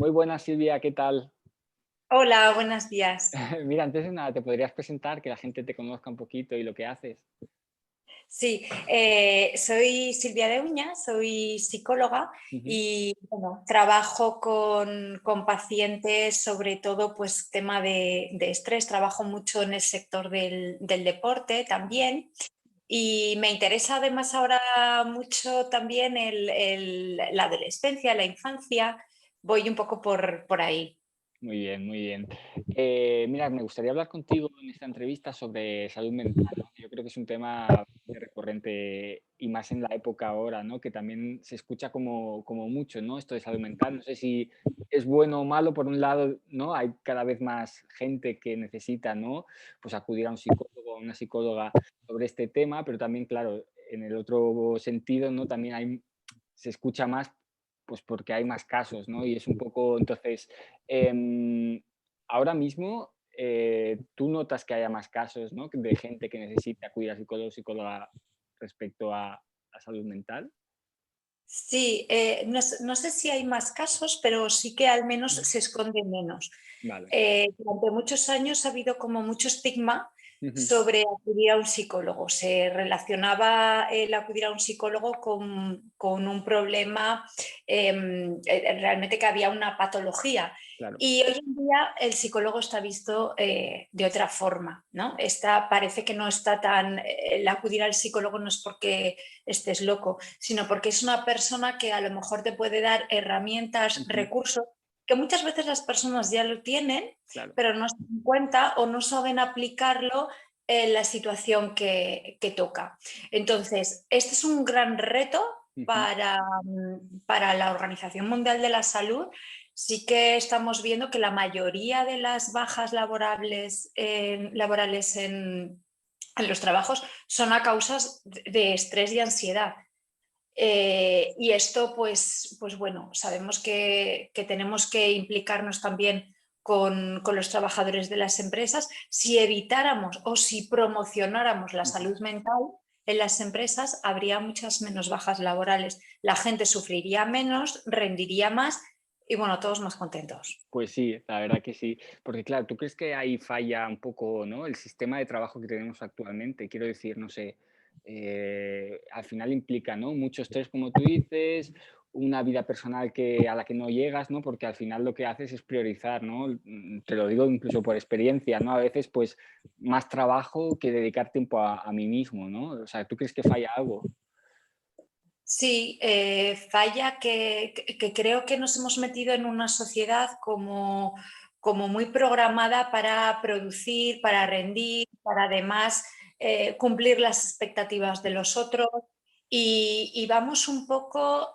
Muy buenas, Silvia, ¿qué tal? Hola, buenos días. Mira, antes de nada, ¿te podrías presentar, que la gente te conozca un poquito y lo que haces? Sí, soy Silvia de Uña, soy psicóloga Ujú. y bueno, trabajo con pacientes, sobre todo pues tema de estrés, trabajo mucho en el sector del deporte también y me interesa además ahora mucho también la adolescencia, la infancia, voy un poco por ahí. Muy bien, muy bien. Mira, me gustaría hablar contigo en esta entrevista sobre salud mental, ¿no? Yo creo que es un tema bastante recurrente y más en la época ahora, ¿no? Que también se escucha como mucho, ¿no? Esto de salud mental. No sé si es bueno o malo. Por un lado, ¿no? Hay cada vez más gente que necesita, ¿no? Pues acudir a un psicólogo o una psicóloga sobre este tema, pero también, claro, en el otro sentido, ¿no? También se escucha más, pues porque hay más casos, ¿no? Y es un poco, entonces, ahora mismo, ¿tú notas que haya más casos, ¿no? De gente que necesita acudir a psicólogo o psicóloga respecto a la salud mental? Sí, no sé si hay más casos, pero sí que al menos Ujú. se esconde menos. Vale. Durante muchos años ha habido como mucho estigma Ujú. sobre acudir a un psicólogo. Se relacionaba el acudir a un psicólogo con un problema, realmente que había una patología. Claro. Y hoy en día el psicólogo está visto de otra forma, ¿no? Parece que no está tan... el acudir al psicólogo no es porque estés loco, sino porque es una persona que a lo mejor te puede dar herramientas, Ujú. recursos, que muchas veces las personas ya lo tienen, Claro. pero no se dan cuenta o no saben aplicarlo en la situación que toca. Entonces, este es un gran reto Ujú. para la Organización Mundial de la Salud. Sí que estamos viendo que la mayoría de las bajas laborales en los trabajos son a causas de estrés y ansiedad. Y esto, pues bueno, sabemos que tenemos que implicarnos también con los trabajadores de las empresas. Si evitáramos o si promocionáramos la Ujú. salud mental en las empresas, habría muchas menos bajas laborales. La gente sufriría menos, rendiría más y bueno, todos más contentos. Pues sí, la verdad que sí. Porque claro, ¿tú crees que ahí falla un poco, ¿no? El sistema de trabajo que tenemos actualmente? Quiero decir, no sé, al final implica, ¿no? Mucho estrés, como tú dices, una vida personal a la que no llegas, ¿no? Porque al final lo que haces es priorizar, ¿no? Te lo digo incluso por experiencia, ¿no? A veces, pues, más trabajo que dedicar tiempo a mí mismo, ¿no? O sea, ¿tú crees que falla algo? Sí, falla que creo que nos hemos metido en una sociedad como muy programada para producir, para rendir, para además cumplir las expectativas de los otros y vamos un poco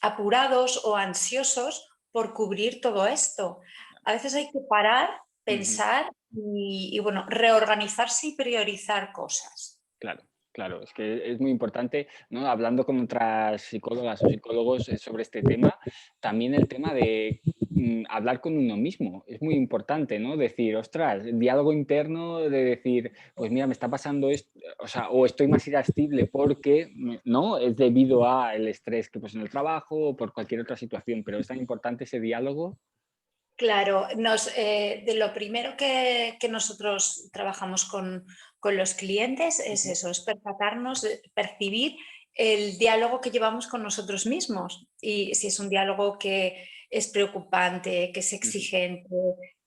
apurados o ansiosos por cubrir todo esto. A veces hay que parar, Ujú. pensar y bueno, reorganizarse y priorizar cosas. Claro, claro, es que es muy importante, ¿no? Hablando con otras psicólogas o psicólogos sobre este tema, también el tema de hablar con uno mismo es muy importante, ¿no? Decir, ostras, el diálogo interno de decir, pues mira, me está pasando esto, o sea, o estoy más irascible porque, ¿no? Es debido al estrés que pues en el trabajo o por cualquier otra situación, pero es tan importante ese diálogo. Claro, de lo primero que nosotros trabajamos con los clientes es Ujú. eso, es percatarnos, percibir el diálogo que llevamos con nosotros mismos. Y si es un diálogo que es preocupante, que es Ujú. exigente,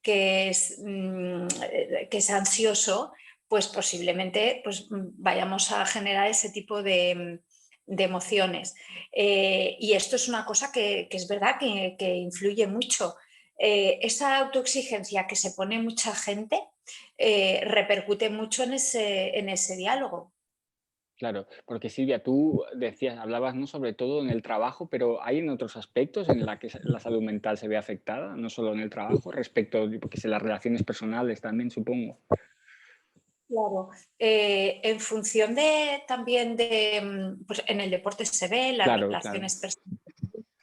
que es ansioso, pues posiblemente vayamos a generar ese tipo de emociones. Y esto es una cosa que es verdad que influye mucho. Esa autoexigencia que se pone mucha gente repercute mucho en ese diálogo. Claro, porque Silvia, tú decías, hablabas, ¿no? Sobre todo en el trabajo, pero ¿hay en otros aspectos en la que la salud mental se ve afectada, no solo en el trabajo, respecto, porque sé, las relaciones personales también, supongo? Claro, en función también pues en el deporte se ve, Claro, claro.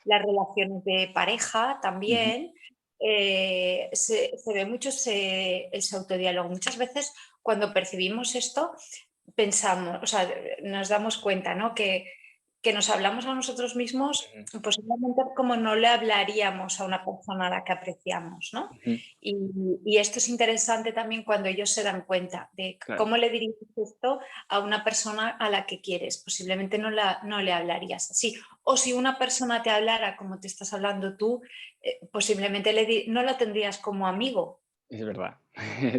las relaciones de pareja Ujú. también, se ve mucho ese autodiálogo. Muchas veces cuando percibimos esto pensamos, o sea, nos damos cuenta, ¿no? que nos hablamos a nosotros mismos, Ujú, posiblemente como no le hablaríamos a una persona a la que apreciamos, ¿no? ujú, Y, y esto es interesante también cuando ellos se dan cuenta de claro, cómo le diriges esto a una persona a la que quieres. Posiblemente no le hablarías así. O si una persona te hablara como te estás hablando tú, posiblemente no la tendrías como amigo. es verdad,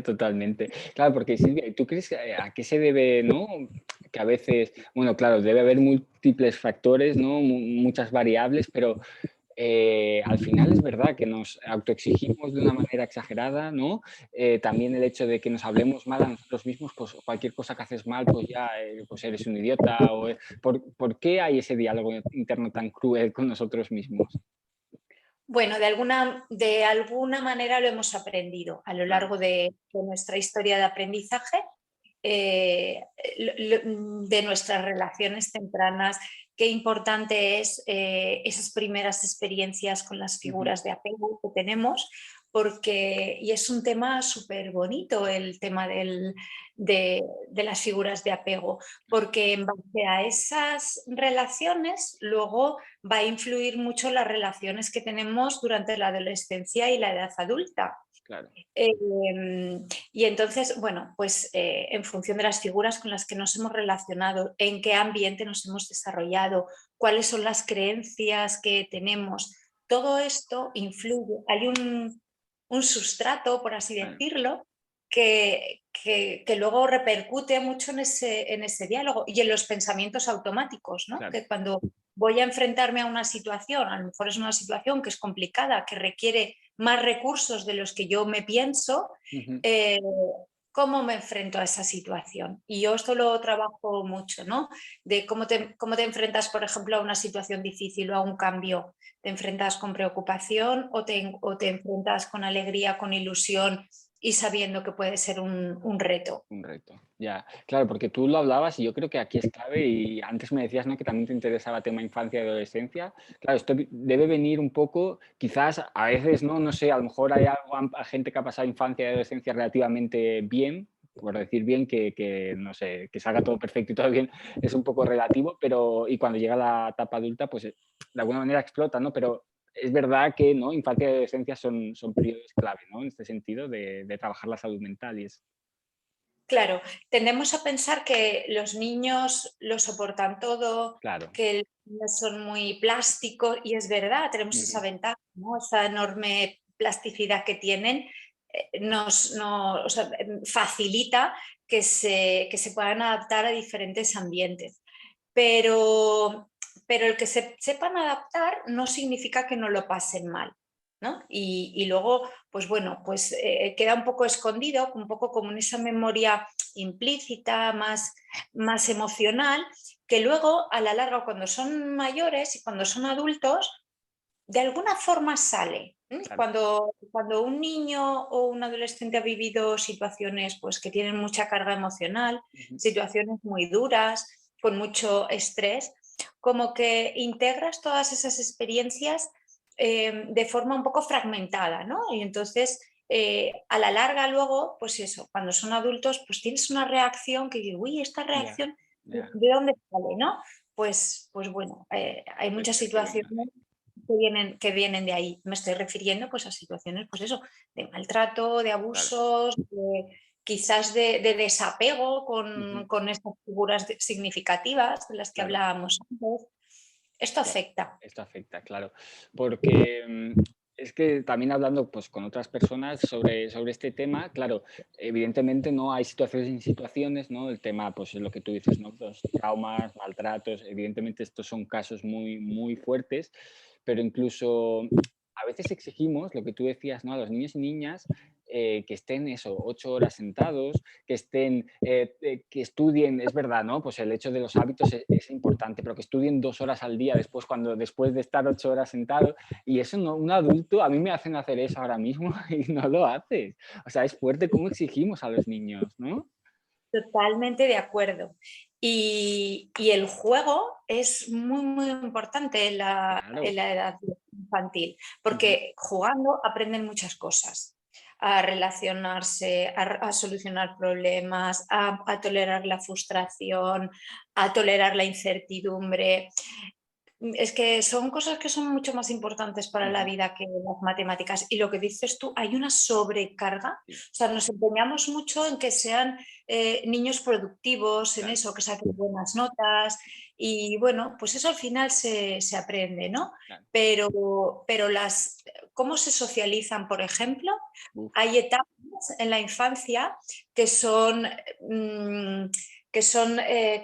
totalmente. Claro, porque Silvia, ¿tú crees que a qué se debe, no? Que a veces, bueno, claro, debe haber múltiples factores, ¿no? Muchas variables, pero al final es verdad que nos autoexigimos de una manera exagerada, ¿no? También el hecho de que nos hablemos mal a nosotros mismos, pues cualquier cosa que haces mal, pues ya pues eres un idiota. ¿Por qué hay ese diálogo interno tan cruel con nosotros mismos? Bueno, de alguna manera lo hemos aprendido a lo Claro, largo de nuestra historia de aprendizaje, de nuestras relaciones tempranas, qué importante es esas primeras experiencias con las ujú, figuras de apego que tenemos, porque, y es un tema súper bonito el tema de las figuras de apego, porque en base a esas relaciones luego va a influir mucho las relaciones que tenemos durante la adolescencia y la edad adulta. claro, Y entonces, bueno, pues en función de las figuras con las que nos hemos relacionado, en qué ambiente nos hemos desarrollado, cuáles son las creencias que tenemos, todo esto influye. Hay un sustrato, por así claro, decirlo, que luego repercute mucho en ese diálogo y en los pensamientos automáticos, ¿no? claro. Que cuando voy a enfrentarme a una situación, a lo mejor es una situación que es complicada, que requiere más recursos de los que yo me pienso, Ujú, eh, cómo me enfrento a esa situación. Y yo esto lo trabajo mucho, ¿no? De cómo te enfrentas, por ejemplo, a una situación difícil o a un cambio. ¿Te enfrentas con preocupación o te enfrentas con alegría, con ilusión y sabiendo que puede ser un reto? un reto, ya. Claro, porque tú lo hablabas y yo creo que aquí es clave y antes me decías, ¿no? Que también te interesaba tema infancia y adolescencia. Claro, esto debe venir un poco, quizás a veces, ¿no? No sé, a lo mejor hay algo, a gente que ha pasado infancia y adolescencia relativamente bien, por decir bien, que no sé, que salga todo perfecto y todo bien, es un poco relativo, pero y cuando llega la etapa adulta, pues de alguna manera explota, ¿no? Pero es verdad que, ¿no? Infancia y adolescencia son periodos clave, ¿no? En este sentido de trabajar la salud mental y es Claro, tendemos a pensar que los niños lo soportan todo, claro. que los niños son muy plásticos, y es verdad, tenemos esa Ujú, ventaja, ¿no? Esa enorme plasticidad que tienen o sea, facilita que se puedan adaptar a diferentes ambientes. Pero, pero el que se sepan adaptar no significa que no lo pasen mal, ¿no? Y luego, pues bueno, pues queda un poco escondido, un poco como en esa memoria implícita, más emocional, que luego a la larga, cuando son mayores y cuando son adultos, de alguna forma sale. claro. Cuando un niño o un adolescente ha vivido situaciones pues, que tienen mucha carga emocional, Ujú, situaciones muy duras, con mucho estrés, como que integras todas esas experiencias de forma un poco fragmentada, ¿no? Y entonces, a la larga luego, pues eso, cuando son adultos, pues tienes una reacción que dices, uy, esta ya, reacción, ya. ¿de dónde sale, no? Pues bueno, hay Puede muchas ser que venga situaciones de que vienen de ahí. Me estoy refiriendo pues a situaciones, pues eso, de maltrato, de claro. abusos, quizás de desapego Ujú, con estas figuras significativas de las que claro, hablábamos antes. Esto claro. afecta. Esto afecta, claro. Porque, es que también hablando, pues, con otras personas sobre este tema, claro, evidentemente, ¿no? Hay situaciones y situaciones, ¿no? El tema, pues, es lo que tú dices, ¿no? Los traumas, maltratos, evidentemente estos son casos muy, muy fuertes, pero incluso a veces exigimos, lo que tú decías, ¿no? A los niños y niñas, que estén eso, 8 horas sentados, que estén, que estudien, es verdad, ¿no? Pues el hecho de los hábitos es importante, pero que estudien 2 horas al día después de estar 8 horas sentado. Y eso no, un adulto, a mí me hacen hacer eso ahora mismo y no lo haces. O sea, es fuerte cómo exigimos a los niños, ¿no? Totalmente de acuerdo. Y el juego es muy, muy importante en Claro. la edad infantil, Ujú, porque jugando aprenden muchas cosas. a relacionarse, a solucionar problemas, a tolerar la frustración, a tolerar la incertidumbre. Es que son cosas que son mucho más importantes para la Ujú. vida que las matemáticas. Y lo que dices tú, hay una sobrecarga. Sí, O sea, nos empeñamos mucho en que sean niños productivos, en claro, eso, que saquen buenas notas. Y bueno, pues eso al final se aprende, ¿no? claro. Pero cómo se socializan, por ejemplo, Uf, hay etapas en la infancia que son mm,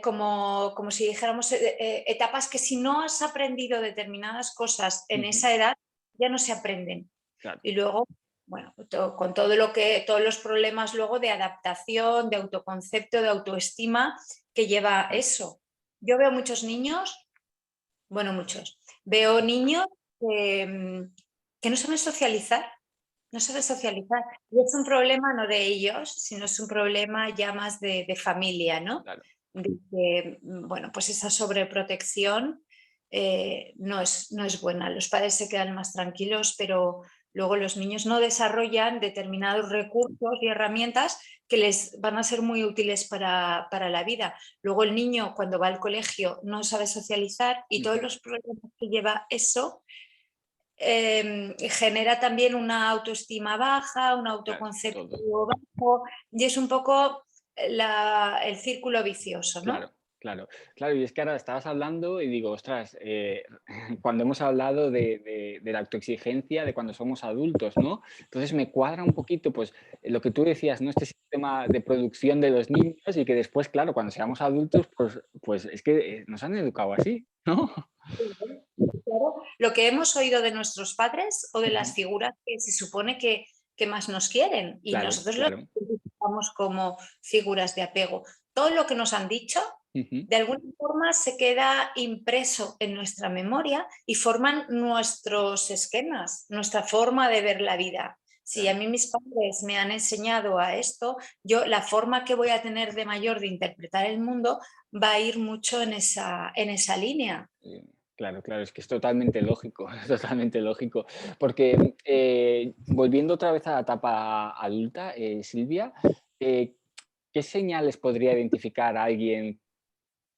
como si dijéramos etapas que si no has aprendido determinadas cosas en ujú, esa edad, ya no se aprenden. claro, Y luego, bueno, con todos los problemas luego de adaptación, de autoconcepto, de autoestima que lleva claro. eso. Yo veo muchos niños, bueno, muchos, veo niños que no saben socializar, no saben socializar. Y es un problema no de ellos, sino es un problema ya más de familia, ¿no? Claro. De que, bueno, pues esa sobreprotección no es buena. Los padres se quedan más tranquilos, pero luego los niños no desarrollan determinados recursos y herramientas que les van a ser muy útiles para la vida. Luego el niño cuando va al colegio no sabe socializar y todos Ujú, los problemas que lleva eso genera también una autoestima baja, un claro, autoconcepto todo. bajo y es un poco el círculo vicioso, ¿no? Claro, claro, claro. Y es que ahora estabas hablando y digo, ostras, cuando hemos hablado de la autoexigencia de cuando somos adultos, ¿no? Entonces me cuadra un poquito, pues, lo que tú decías, ¿no? Este sistema de producción de los niños y que después, claro, cuando seamos adultos, pues es que nos han educado así, ¿no? Claro, lo que hemos oído de nuestros padres o de Ujú, las figuras que se supone que más nos quieren y claro, nosotros los claro. identificamos como figuras de apego. Todo lo que nos han dicho, Ujú, de alguna forma se queda impreso en nuestra memoria y forman nuestros esquemas, nuestra forma de ver la vida. Si a claro. mí mis padres me han enseñado a esto, yo la forma que voy a tener de mayor de interpretar el mundo va a ir mucho en esa línea. Claro, claro, es que es totalmente lógico, es totalmente lógico. Porque volviendo otra vez a la etapa adulta, Silvia, eh, ¿qué señales podría identificar a alguien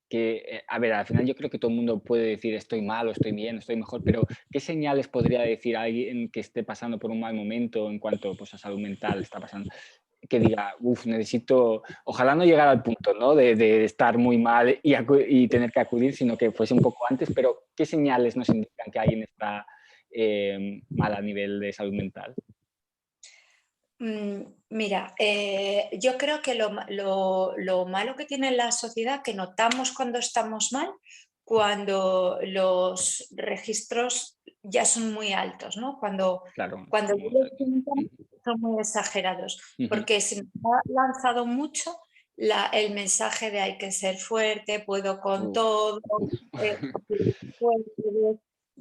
que, a ver, al final yo creo que todo el mundo puede decir estoy mal o estoy bien, estoy mejor, pero ¿qué señales podría decir alguien que esté pasando por un mal momento en cuanto pues, a salud mental está pasando? Que diga, uff, necesito, ojalá no llegar al punto, ¿no? De estar muy mal y tener que acudir, sino que fuese un poco antes, pero ¿qué señales nos indican que alguien está mal a nivel de salud mental? Mira, yo creo que lo malo que tiene la sociedad, que notamos cuando estamos mal, cuando los registros ya son muy altos, ¿no? Claro, Cuando como, los síntomas son muy exagerados, ujú, porque se nos ha lanzado mucho el mensaje de hay que ser fuerte, puedo con uf, todo, eh, puedes,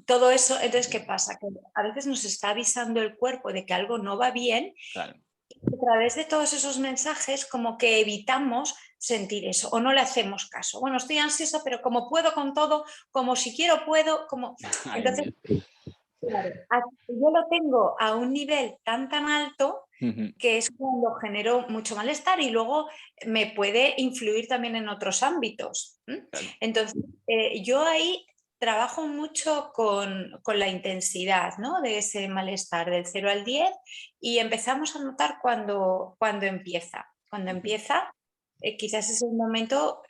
todo eso. Entonces, ¿qué pasa? Que a veces nos está avisando el cuerpo de que algo no va bien claro, a través de todos esos mensajes como que evitamos sentir eso o no le hacemos caso. Bueno, estoy ansiosa, pero como puedo con todo, como si quiero puedo, como... ay Entonces, Dios. claro, yo lo tengo a un nivel tan alto Ujú, que es cuando genero mucho malestar y luego me puede influir también en otros ámbitos. claro, Entonces, yo ahí trabajo mucho con la intensidad, ¿no? De ese malestar del 0 al 10 y empezamos a notar cuando empieza. Cuando ujú, empieza, quizás es el momento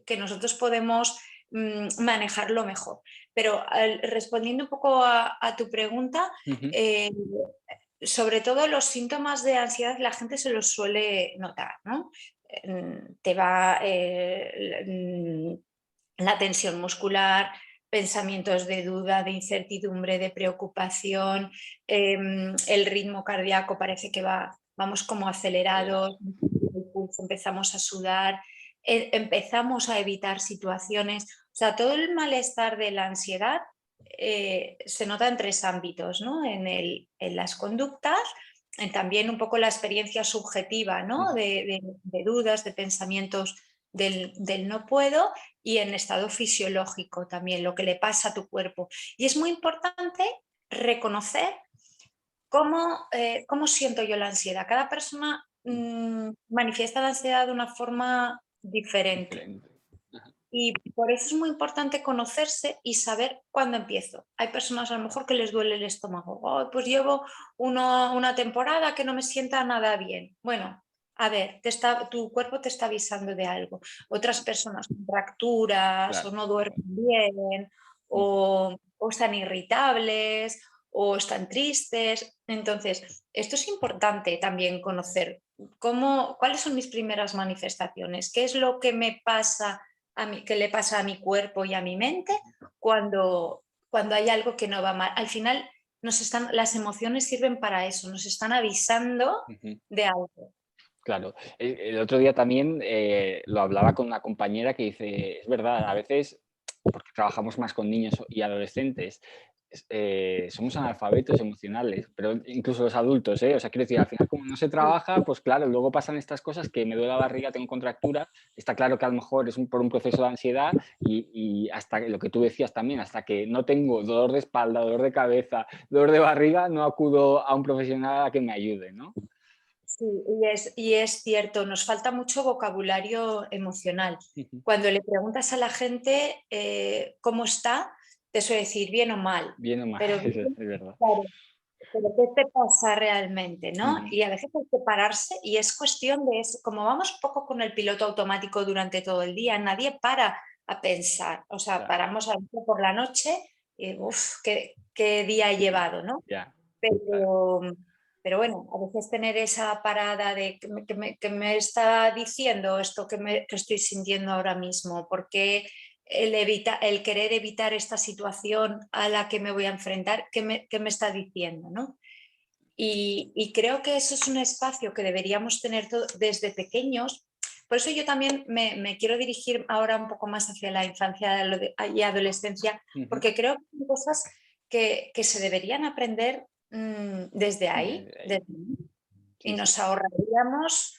que nosotros podemos manejarlo mejor. Pero respondiendo un poco a tu pregunta, ujú, eh, sobre todo los síntomas de ansiedad la gente se los suele notar, ¿no? Te va la tensión muscular, pensamientos de duda, de incertidumbre, de preocupación, el ritmo cardíaco parece que vamos como acelerados, acelerado. empezamos a sudar, empezamos a evitar situaciones, o sea, todo el malestar de la ansiedad se nota en tres ámbitos, ¿no? En las conductas, también un poco la experiencia subjetiva, ¿no? Ujú, De dudas, de pensamientos del no puedo y en estado fisiológico también, lo que le pasa a tu cuerpo. Y es muy importante reconocer ¿Cómo siento yo la ansiedad? Cada persona manifiesta la ansiedad de una forma diferente. Diferente. Ajá. Y por eso es muy importante conocerse y saber cuándo empiezo. Hay personas a lo mejor que les duele el estómago. "Oh, pues llevo una temporada que no me sienta nada bien". Bueno, a ver, tu cuerpo te está avisando de algo. Otras personas con fracturas o Claro. no duermen bien Mm, o están irritables o están tristes. Entonces, esto es importante también conocer cuáles son mis primeras manifestaciones, qué es lo que me pasa qué le pasa a mi cuerpo y a mi mente cuando hay algo que no va mal. Al final, las emociones sirven para eso, nos están avisando ujú. de algo. Claro. El otro día también lo hablaba con una compañera que dice, es verdad, a veces, porque trabajamos más con niños y adolescentes, somos analfabetos emocionales, pero incluso los adultos, ¿eh? O sea, quiero decir, al final como no se trabaja, pues claro, luego pasan estas cosas que me duele la barriga, tengo contractura, está claro que a lo mejor es por un proceso de ansiedad y hasta lo que tú decías también, hasta que no tengo dolor de espalda, dolor de cabeza, dolor de barriga, no acudo a un profesional a que me ayude, ¿no? Sí, y es cierto, nos falta mucho vocabulario emocional. Cuando le preguntas a la gente cómo está, te suele decir bien o mal, Bien o mal, pero eso bien, es verdad. claro, pero ¿qué te pasa realmente, no? Ujú, Y a veces hay que pararse y es cuestión como vamos un poco con el piloto automático durante todo el día, nadie para a pensar, o sea, claro, paramos a lo mejor por la noche y qué día he llevado, ¿no? ya, claro. Pero, pero bueno, a veces tener esa parada de que me está diciendo esto que estoy sintiendo ahora mismo, porque el querer evitar esta situación a la que me voy a enfrentar, ¿qué me está diciendo, ¿no? Y creo que eso es un espacio que deberíamos tener desde pequeños. Por eso yo también me quiero dirigir ahora un poco más hacia la infancia y adolescencia, Ujú. porque creo que son cosas que se deberían aprender desde ahí, Desde ahí. y Sí, sí, nos ahorraríamos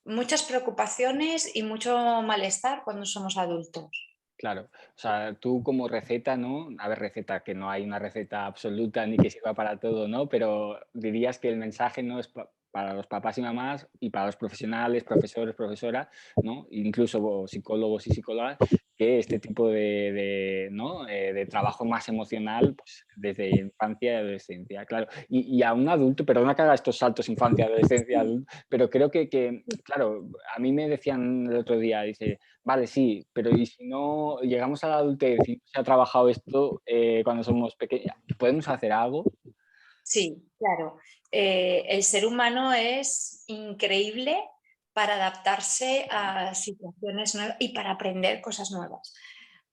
muchas preocupaciones y mucho malestar cuando somos adultos. claro. O sea, tú como receta, ¿no? A ver, receta, que no hay una receta absoluta ni que sirva para todo, ¿no? Pero dirías que el mensaje no es para los papás y mamás y para los profesionales, profesores, profesoras, ¿no? Incluso psicólogos y psicólogas, que este tipo ¿no? De trabajo más emocional, pues desde infancia y adolescencia, claro. Y a un adulto, perdona que haga estos saltos infancia, adolescencia, adulto, pero creo claro, a mí me decían el otro día, dice, vale, sí, pero ¿y si no llegamos a la adultez y no se ha trabajado esto cuando somos pequeños? ¿Podemos hacer algo? Sí, claro. El ser humano es increíble para adaptarse a situaciones nuevas y para aprender cosas nuevas.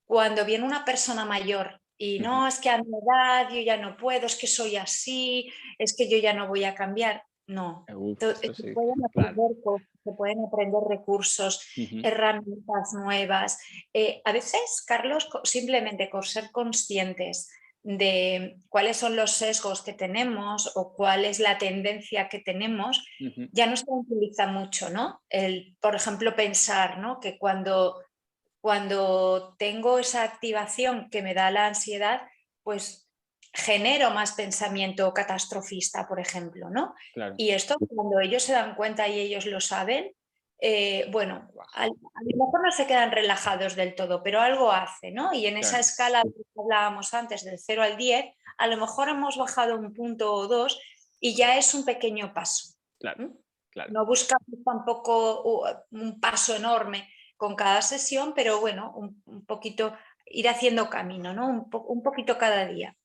Cuando viene una persona mayor y Ujú. no, es que a mi edad yo ya no puedo, es que soy así, es que yo ya no voy a cambiar. No, Esto se sí, pueden claro. aprender cosas, se pueden aprender recursos, Ujú, herramientas nuevas. A veces, Carlos, simplemente por ser conscientes de cuáles son los sesgos que tenemos o cuál es la tendencia que tenemos, ujú, ya no se utiliza mucho, ¿no? Por ejemplo, pensar, ¿no? Que cuando tengo esa activación que me da la ansiedad, pues genero más pensamiento catastrofista, por ejemplo, ¿no? claro. Y esto cuando ellos se dan cuenta y ellos lo saben, bueno, Buah, a lo mejor no se quedan relajados del todo, pero algo hace, ¿no? Y en esa claro, escala que hablábamos antes, del 0 al 10, a lo mejor hemos bajado un punto o dos y ya es un pequeño paso. claro, ¿M? claro. No buscamos tampoco un paso enorme con cada sesión, pero bueno, un poquito ir haciendo camino, ¿no? Un poquito cada día.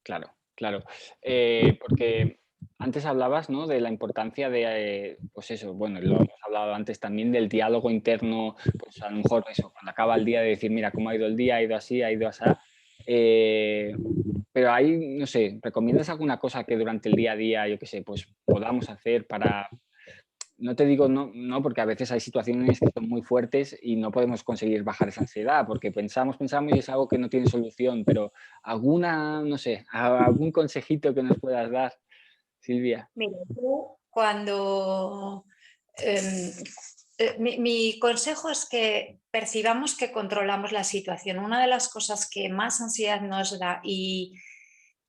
Claro, claro. Porque antes hablabas, ¿no? De la importancia de, pues eso, bueno, lo hemos hablado antes también del diálogo interno, pues a lo mejor eso, cuando acaba el día de decir, mira, cómo ha ido el día, ha ido así, ha ido así. Eh, pero ahí, no sé, ¿recomiendas alguna cosa que durante el día a día, yo qué sé, pues podamos hacer para, no te digo no, no, porque a veces hay situaciones que son muy fuertes y no podemos conseguir bajar esa ansiedad, porque pensamos, pensamos y es algo que no tiene solución, pero alguna, no sé, algún consejito que nos puedas dar, Silvia. Mira, yo cuando... em, mi consejo es que percibamos que controlamos la situación. Una de las cosas que más ansiedad nos da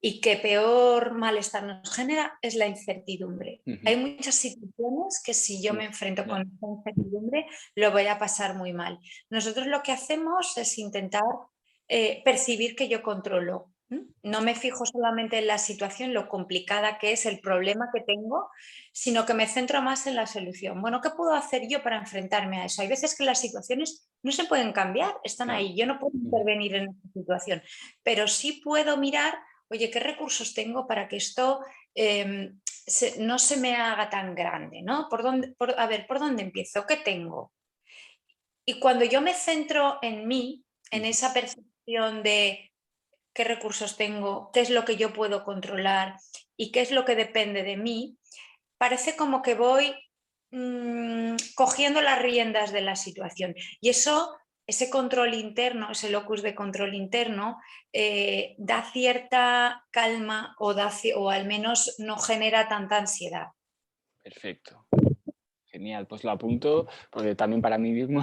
y que peor malestar nos genera es la incertidumbre. Ujú. Hay muchas situaciones que si yo Sí, me enfrento ya, con esta incertidumbre lo voy a pasar muy mal. Nosotros lo que hacemos es intentar percibir que yo controlo. No me fijo solamente en la situación, lo complicada que es el problema que tengo, sino que me centro más en la solución. Bueno, ¿qué puedo hacer yo para enfrentarme a eso? Hay veces que las situaciones no se pueden cambiar, están claro. ahí. Yo no puedo Ujú. intervenir en esa situación, pero sí puedo mirar, oye, ¿qué recursos tengo para que esto no se me haga tan grande? ¿No? A ver, ¿por dónde empiezo? ¿Qué tengo? Y cuando yo me centro en mí, en Ujú. esa percepción de qué recursos tengo, qué es lo que yo puedo controlar y qué es lo que depende de mí, parece como que voy cogiendo las riendas de la situación. Y eso, ese control interno, ese locus de control interno, da cierta calma o al menos no genera tanta ansiedad. Perfecto. Genial, pues lo apunto porque también para mí mismo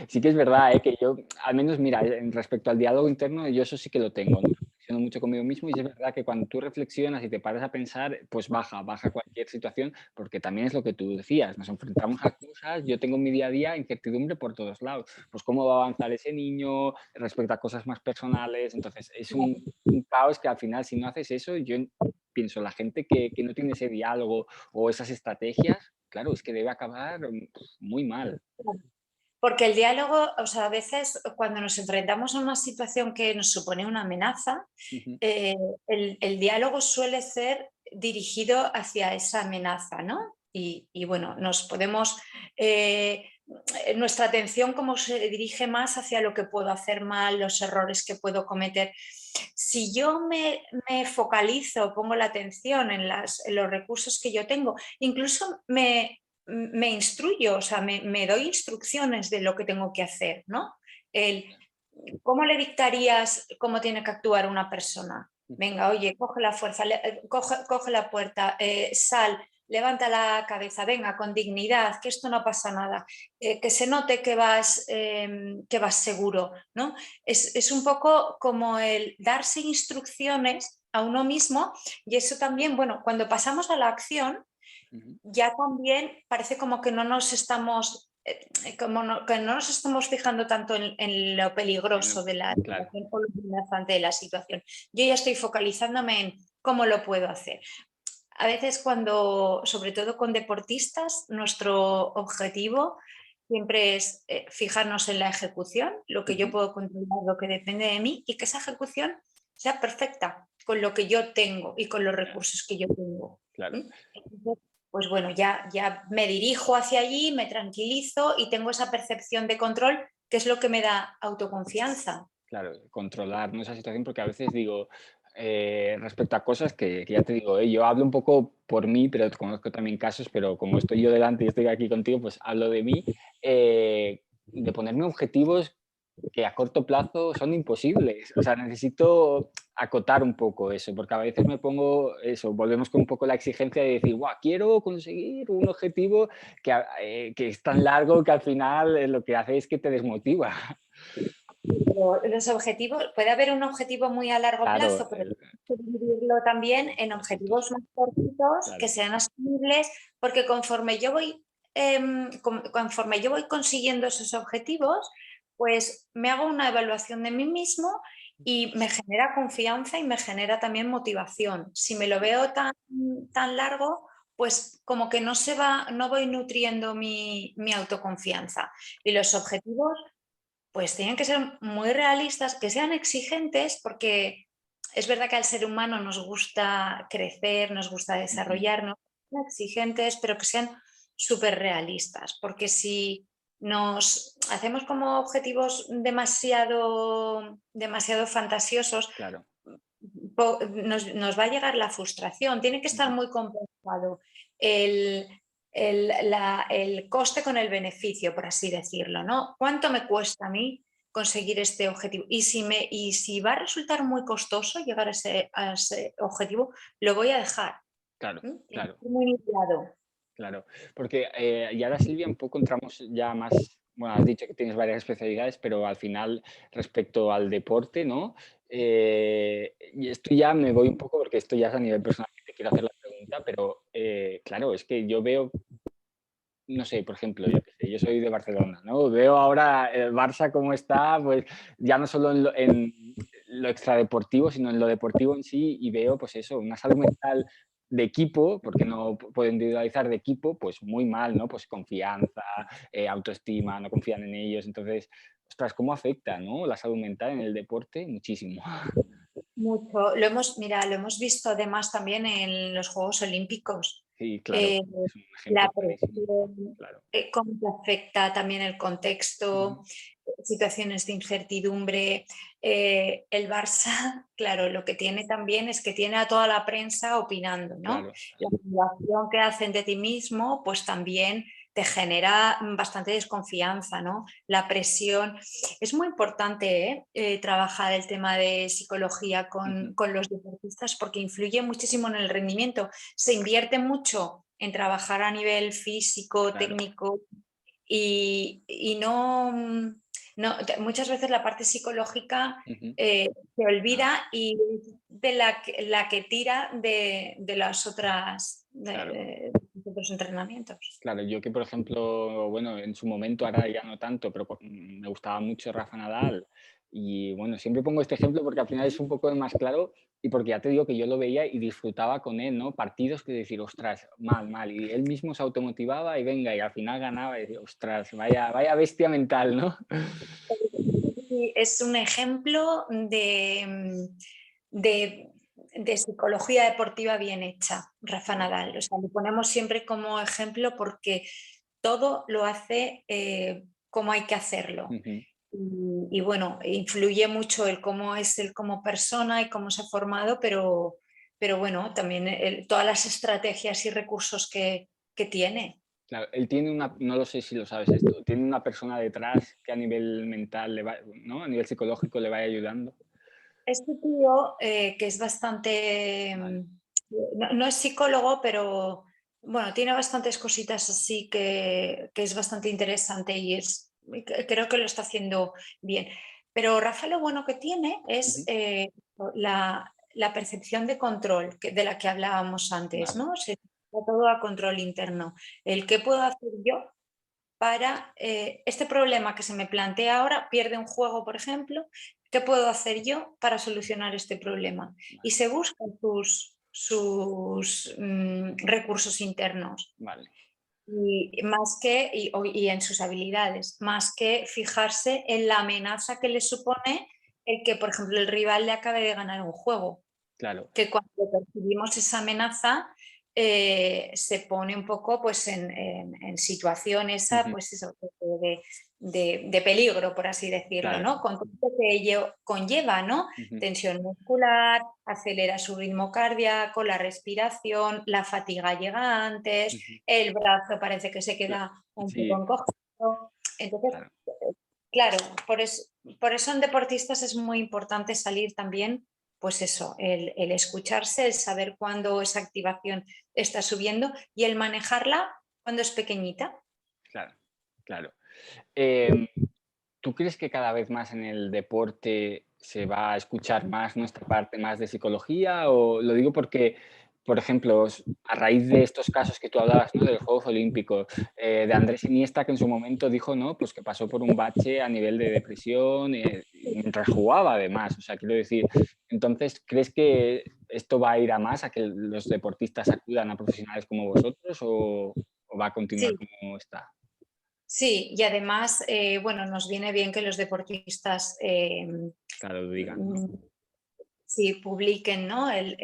sí que es verdad, que yo, al menos mira, en respecto al diálogo interno, yo eso sí que lo tengo, ¿no? Reflexiono mucho conmigo mismo y es verdad que cuando tú reflexionas y te paras a pensar, pues baja cualquier situación, porque también es lo que tú decías, nos enfrentamos a cosas, yo tengo en mi día a día incertidumbre por todos lados, pues cómo va a avanzar ese niño respecto a cosas más personales, entonces es un caos que al final si no haces eso, yo pienso, la gente que no tiene ese diálogo o esas estrategias, claro, es que debe acabar muy mal. Porque el diálogo, o sea, a veces cuando nos enfrentamos a una situación que nos supone una amenaza, Ujú. eh, el diálogo suele ser dirigido hacia esa amenaza, ¿no? Y bueno, nos podemos, nuestra atención como se dirige más hacia lo que puedo hacer mal, los errores que puedo cometer. Si yo me focalizo, pongo la atención en los recursos que yo tengo, incluso me instruyo, o sea, me doy instrucciones de lo que tengo que hacer, ¿no? El, ¿Cómo le dictarías cómo tiene que actuar una persona? Venga, oye, coge la fuerza, coge la puerta, sal, levanta la cabeza, venga, con dignidad, que esto no pasa nada, que se note que vas seguro, ¿no? Es un poco como el darse instrucciones a uno mismo y eso también, bueno, cuando pasamos a la acción, Ujú. ya también parece como que no nos estamos, que no nos estamos fijando tanto en lo peligroso de la Claro, situación o lo amenazante de la situación. Yo ya estoy focalizándome en cómo lo puedo hacer. A veces cuando, sobre todo con deportistas, nuestro objetivo siempre es fijarnos en la ejecución, lo que yo ujú, puedo controlar, lo que depende de mí y que esa ejecución sea perfecta con lo que yo tengo y con los ya, recursos que yo tengo. claro, Entonces, pues bueno, ya me dirijo hacia allí, me tranquilizo y tengo esa percepción de control que es lo que me da autoconfianza. claro, controlar, ¿no? Esa situación, porque a veces digo, respecto a cosas que ya te digo, yo hablo un poco por mí, pero conozco también casos, pero como estoy yo delante y estoy aquí contigo, pues hablo de mí, de ponerme objetivos que a corto plazo son imposibles. O sea, necesito acotar un poco eso, porque a veces me pongo eso, volvemos con un poco la exigencia de decir, guau, quiero conseguir un objetivo que es tan largo que al final lo que hace es que te desmotiva. Pero los objetivos, puede haber un objetivo muy a largo Claro, plazo, pero hay que dividirlo también en por puntos, objetivos más cortitos que claro. sean asumibles, porque conforme yo voy consiguiendo esos objetivos, pues me hago una evaluación de mí mismo y me genera confianza y me genera también motivación. Si me lo veo tan largo, pues como que no voy nutriendo mi autoconfianza. Y los objetivos pues tienen que ser muy realistas, que sean exigentes, porque es verdad que al ser humano nos gusta crecer, nos gusta Ujú. desarrollarnos, sean exigentes, pero que sean súper realistas, porque si nos hacemos como objetivos demasiado fantasiosos, Claro. nos va a llegar la frustración, tiene que estar Ujú. muy compensado el, el coste con el beneficio, por así decirlo, ¿no? ¿Cuánto me cuesta a mí conseguir este objetivo? Y si va a resultar muy costoso llegar a ese objetivo, lo voy a dejar. Claro, Tiene claro. que ser muy iniciado. Claro, porque y ahora Silvia, un poco entramos ya más bueno, has dicho que tienes varias especialidades, pero al final, respecto al deporte, ¿no? Y esto ya me voy un poco, porque esto ya es a nivel personal que te quiero hacer la pregunta, pero claro, es que yo veo, no sé, por ejemplo, yo qué sé, yo soy de Barcelona, ¿no? Veo ahora el Barça cómo está, pues ya no solo en lo extradeportivo, sino en lo deportivo en sí, y veo, pues eso, una salud mental de equipo, porque no puedo individualizar de equipo, pues muy mal, ¿no? Pues confianza, autoestima, no confían en ellos. Entonces, ostras, ¿cómo afecta, ¿no? La salud mental en el deporte? Muchísimo. Mucho. Mira, lo hemos visto además también en los Juegos Olímpicos. Sí, claro, Eh, es un ejemplo la clarísimo, presión, claro. cómo te afecta también el Ujú. contexto, situaciones de incertidumbre. El Barça, claro, lo que tiene también es que tiene a toda la prensa opinando, ¿no? Claro, La evaluación que hacen de ti mismo, pues también te genera bastante desconfianza, ¿no? La presión. Es muy importante, trabajar el tema de psicología ujú, con los deportistas porque influye muchísimo en el rendimiento. Se invierte mucho en trabajar a nivel físico, claro. técnico y no, muchas veces la parte psicológica Ujú, se nada, olvida y es de la que tira de las otras claro. de otros entrenamientos. Claro, yo que por ejemplo, bueno, en su momento, ahora ya no tanto, pero me gustaba mucho Rafa Nadal. Y bueno, siempre pongo este ejemplo porque al final es un poco el más claro y porque ya te digo que yo lo veía y disfrutaba con él, ¿no? Partidos que decir, ostras, mal, mal. Y él mismo se automotivaba y venga, y al final ganaba y decía, ostras, vaya, vaya bestia mental, ¿no? Sí, es un ejemplo de, de psicología deportiva bien hecha, Rafa Claro. Nadal. O sea, lo ponemos siempre como ejemplo porque todo lo hace como hay que hacerlo. Ujú. Y bueno, influye mucho el cómo es él como persona y cómo se ha formado, pero bueno, también todas las estrategias y recursos que tiene. Claro, él tiene una, no lo sé si lo sabes esto, tiene una persona detrás que a nivel mental, le va, ¿no? A nivel psicológico le vaya ayudando. Este tío, que es bastante, Vale. no es psicólogo, pero bueno, tiene bastantes cositas así que es bastante interesante creo que lo está haciendo bien. Pero Rafa lo bueno que tiene es Ujú. la percepción de control de la que hablábamos antes, Vale. ¿no? Se da todo a control interno. El qué puedo hacer yo para este problema que se me plantea ahora, pierde un juego, por ejemplo, ¿qué puedo hacer yo para solucionar este problema? Y Vale. se buscan sus recursos internos Vale. y en sus habilidades, más que fijarse en la amenaza que le supone el que, por ejemplo, el rival le acabe de ganar un juego, Claro. que cuando percibimos esa amenaza se pone un poco pues, en situación esa, Ujú. pues eso, de peligro, por así decirlo, Claro. ¿no? Con todo lo que ello conlleva, ¿no? Ujú. Tensión muscular, acelera su ritmo cardíaco, la respiración, la fatiga llega antes, Ujú. el brazo parece que se Cla queda un sí, poco encogido. Entonces, claro. claro, por eso en deportistas es muy importante salir también, pues eso, el escucharse, el saber cuándo esa activación está subiendo y el manejarla cuando es pequeñita. Claro, claro. Em, ¿Tú crees que cada vez más en el deporte se va a escuchar más nuestra parte más de psicología? O lo digo porque, por ejemplo, a raíz de estos casos que tú hablabas, ¿no? De los Juegos Olímpicos, de Andrés Iniesta, que en su momento dijo, ¿no? Pues que pasó por un bache a nivel de depresión, mientras jugaba además. O sea, quiero decir, entonces, ¿crees que esto va a ir a más, a que los deportistas acudan a profesionales como vosotros o va a continuar Sí, como está? sí, y además, bueno, nos viene bien que los deportistas Claro, lo digan, ¿no? mm, sí, publiquen, ¿no? Ujú.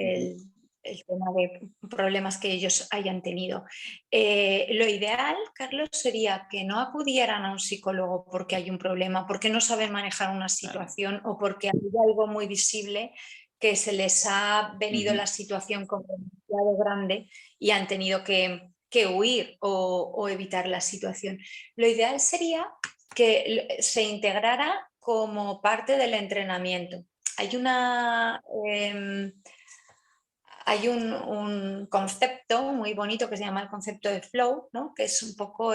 El tema de problemas que ellos hayan tenido. Lo ideal, Carlos, sería que no acudieran a un psicólogo porque hay un problema, porque no saben manejar una Claro. situación o porque hay algo muy visible que se les ha venido Ujú. la situación como demasiado grande y han tenido que huir o evitar la situación. Lo ideal sería que se integrara como parte del entrenamiento. Hay una, hay un concepto muy bonito que se llama el concepto de flow, ¿no? Que es un poco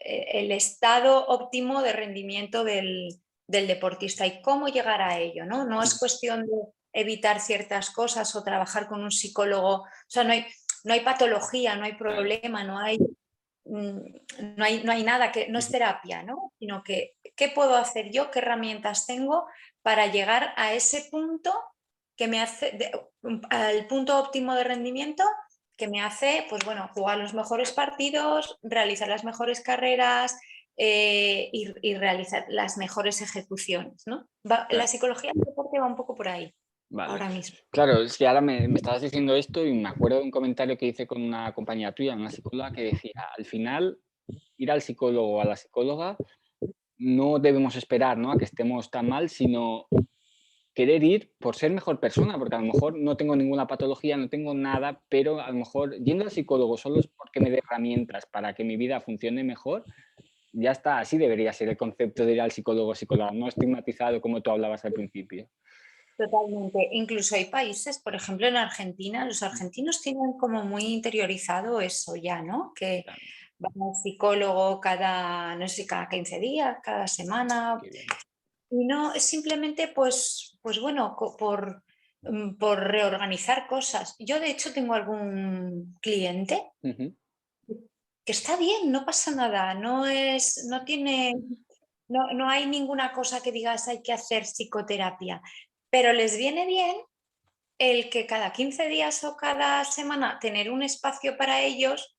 el estado óptimo de rendimiento del deportista y cómo llegar a ello, ¿no? No es cuestión de evitar ciertas cosas o trabajar con un psicólogo, o sea, no hay patología, no hay problema, no hay nada, que no es terapia, ¿no? Sino que qué puedo hacer yo, qué herramientas tengo para llegar a ese punto que me hace, al punto óptimo de rendimiento que me hace, pues bueno, jugar los mejores partidos, realizar las mejores carreras y realizar las mejores ejecuciones, ¿no? La psicología del deporte va un poco por ahí, Vale. ahora mismo. Claro, es que ahora me estabas diciendo esto y me acuerdo de un comentario que hice con una compañera tuya, una psicóloga, que decía, al final, ir al psicólogo o a la psicóloga no debemos esperar, ¿no?, a que estemos tan mal, sino querer ir por ser mejor persona, porque a lo mejor no tengo ninguna patología, no tengo nada, pero a lo mejor yendo al psicólogo solo es porque me dé herramientas para que mi vida funcione mejor, ya está, así debería ser el concepto de ir al psicólogo o psicóloga, no estigmatizado como tú hablabas al principio. Totalmente. Incluso hay países, por ejemplo en Argentina, los argentinos tienen como muy interiorizado eso ya, ¿no? Que Claro, van al psicólogo cada, no sé, cada 15 días, cada semana. qué bien. Y no, es simplemente, pues bueno, por reorganizar cosas. Yo, de hecho, tengo algún cliente Ujú. que está bien, no pasa nada, no tiene, no hay ninguna cosa que digas hay que hacer psicoterapia, pero les viene bien el que cada 15 días o cada semana tener un espacio para ellos,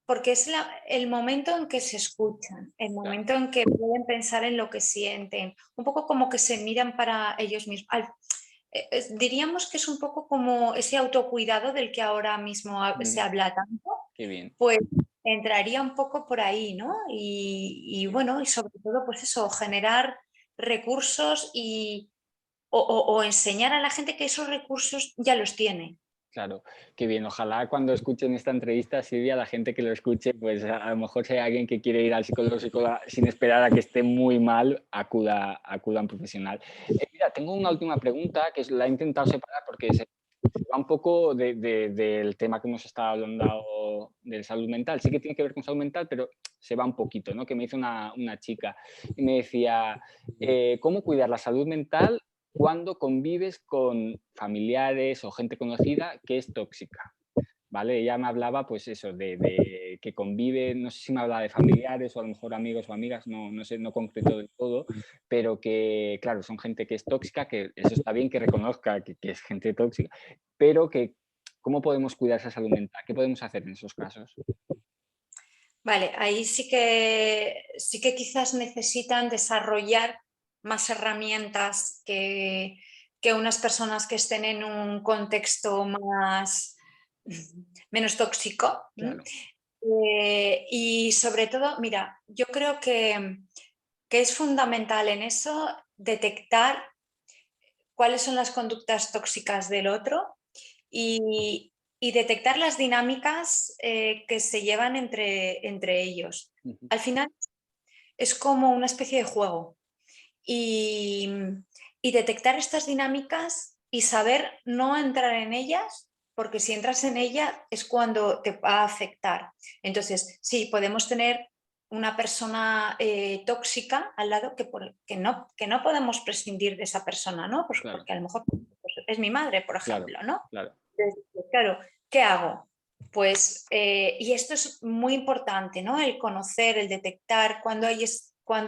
porque es el momento en que se escuchan, el Claro, momento en que pueden pensar en lo que sienten, un poco como que se miran para ellos mismos. Diríamos que es un poco como ese autocuidado del que ahora mismo se habla tanto, qué bien. pues entraría un poco por ahí, ¿no? Y bueno, y sobre todo, pues eso, generar recursos o enseñar a la gente que esos recursos ya los tiene. Claro, qué bien. Ojalá cuando escuchen esta entrevista, Silvia, la gente que lo escuche, pues a lo mejor si hay alguien que quiere ir al psicólogo o psicóloga sin esperar a que esté muy mal, acuda a un profesional. Mira, tengo una última pregunta que la he intentado separar porque se va un poco del tema que hemos estado hablando de salud mental. Sí que tiene que ver con salud mental, pero se va un poquito, ¿no? Que me hizo una chica y me decía, ¿cómo cuidar la salud mental cuando convives con familiares o gente conocida que es tóxica? ¿Vale? Ella me hablaba, pues eso, de que convive, no sé si me hablaba de familiares o a lo mejor amigos o amigas, no sé, no concreto del todo, pero que, claro, son gente que es tóxica, que eso está bien que reconozca que es gente tóxica, pero que, ¿cómo podemos cuidar esa salud mental? ¿Qué podemos hacer en esos casos? Vale, ahí sí que quizás necesitan desarrollar más herramientas que unas personas que estén en un contexto menos tóxico. Claro. Y sobre todo, mira, yo creo que es fundamental en eso detectar cuáles son las conductas tóxicas del otro y detectar las dinámicas que se llevan entre ellos. Ujú. Al final es como una especie de juego y, y detectar estas dinámicas y saber no entrar en ellas, porque si entras en ella es cuando te va a afectar. Entonces, sí, podemos tener una persona tóxica al lado que no podemos prescindir de esa persona, ¿no? Pues Claro, porque a lo mejor pues, es mi madre, por claro, ejemplo, ¿no? claro, Entonces, pues, claro, ¿qué hago? Pues, y esto es muy importante, ¿no? El conocer, el detectar cuando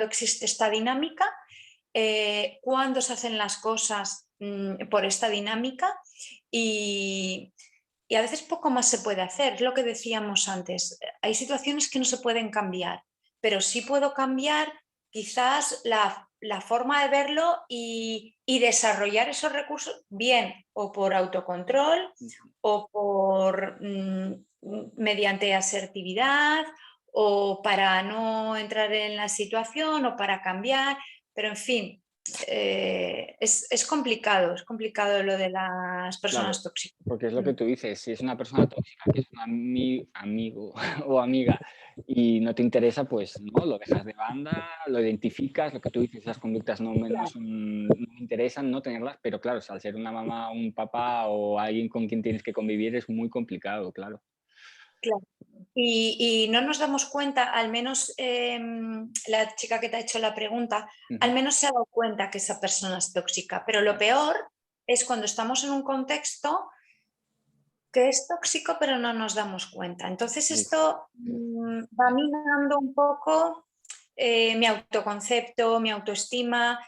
existe esta dinámica, cuándo se hacen las cosas por esta dinámica y, y a veces poco más se puede hacer. Es lo que decíamos antes. Hay situaciones que no se pueden cambiar, pero sí puedo cambiar quizás la forma de verlo y desarrollar esos recursos bien o por autocontrol ujú, o mediante asertividad o para no entrar en la situación o para cambiar, pero en fin, es complicado lo de las claro. personas tóxicas. Porque es lo que tú dices, si es una persona tóxica, que es un amigo o amiga y no te interesa, pues no, lo dejas de banda, lo identificas, lo que tú dices, esas conductas no me interesan, no tenerlas, pero claro, al ser una mamá, un papá o alguien con quien tienes que convivir es muy complicado, claro. Claro. y no nos damos cuenta, al menos la chica que te ha hecho la pregunta, al Ujú. menos se ha dado cuenta que esa persona es tóxica, pero lo Claro, peor es cuando estamos en un contexto que es tóxico, pero no nos damos cuenta. Entonces uf, esto va minando un poco mi autoconcepto, mi autoestima,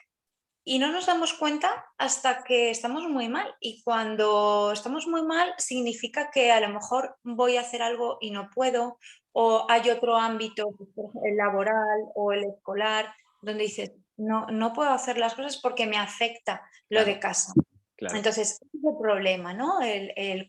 y no nos damos cuenta hasta que estamos muy mal. Y cuando estamos muy mal significa que a lo mejor voy a hacer algo y no puedo, o hay otro ámbito, pues, por ejemplo, el laboral o el escolar, donde dices, no, no puedo hacer las cosas porque me afecta lo de claro, casa. claro. Entonces, ese es el problema, ¿no?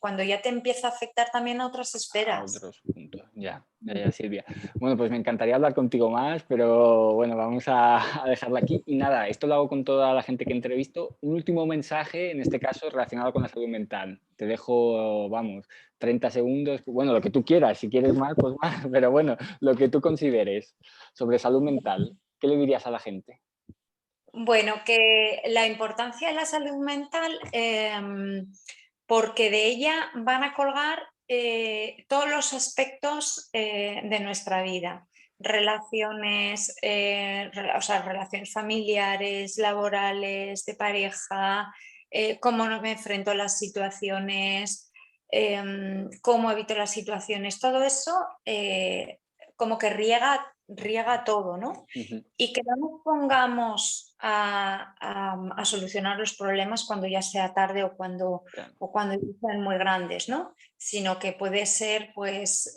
Cuando ya te empieza a afectar también a otras A esferas. otros puntos. Ya, ya, ya, Silvia. Bueno, pues me encantaría hablar contigo más, pero bueno, vamos a dejarla aquí. Y nada, esto lo hago con toda la gente que entrevisto. Un último mensaje, en este caso relacionado con la salud mental. Te dejo, vamos, 30 segundos. Bueno, lo que tú quieras. Si quieres más, pues más. Pero bueno, lo que tú consideres sobre salud mental, ¿qué le dirías a la gente? Bueno, que la importancia de la salud mental, porque de ella van a colgar todos los aspectos de nuestra vida. Relaciones, o sea, relaciones familiares, laborales, de pareja, cómo no me enfrento a las situaciones, cómo evito las situaciones, todo eso como que riega todo, ¿no? Ujú, Y que no nos pongamos a solucionar los problemas cuando ya sea tarde claro. o cuando ya sean muy grandes, ¿no? Sino que puede ser, pues,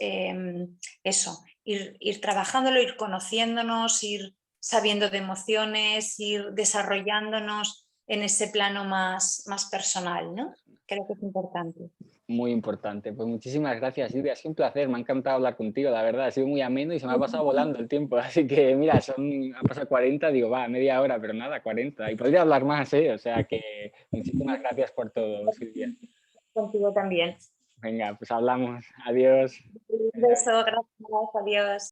eso, ir trabajándolo, ir conociéndonos, ir sabiendo de emociones, ir desarrollándonos en ese plano más personal, ¿no? Creo que es importante. Muy importante. Pues muchísimas gracias, Silvia. Ha sido un placer. Me ha encantado hablar contigo, la verdad. Ha sido muy ameno y se me ha pasado volando el tiempo. Así que, mira, ha pasado 40, digo, va, media hora, pero nada, 40. Y podría hablar más, ¿eh? O sea que muchísimas gracias por todo, Silvia. Contigo también. Venga, pues hablamos. Adiós. Un Adiós. beso, gracias, adiós.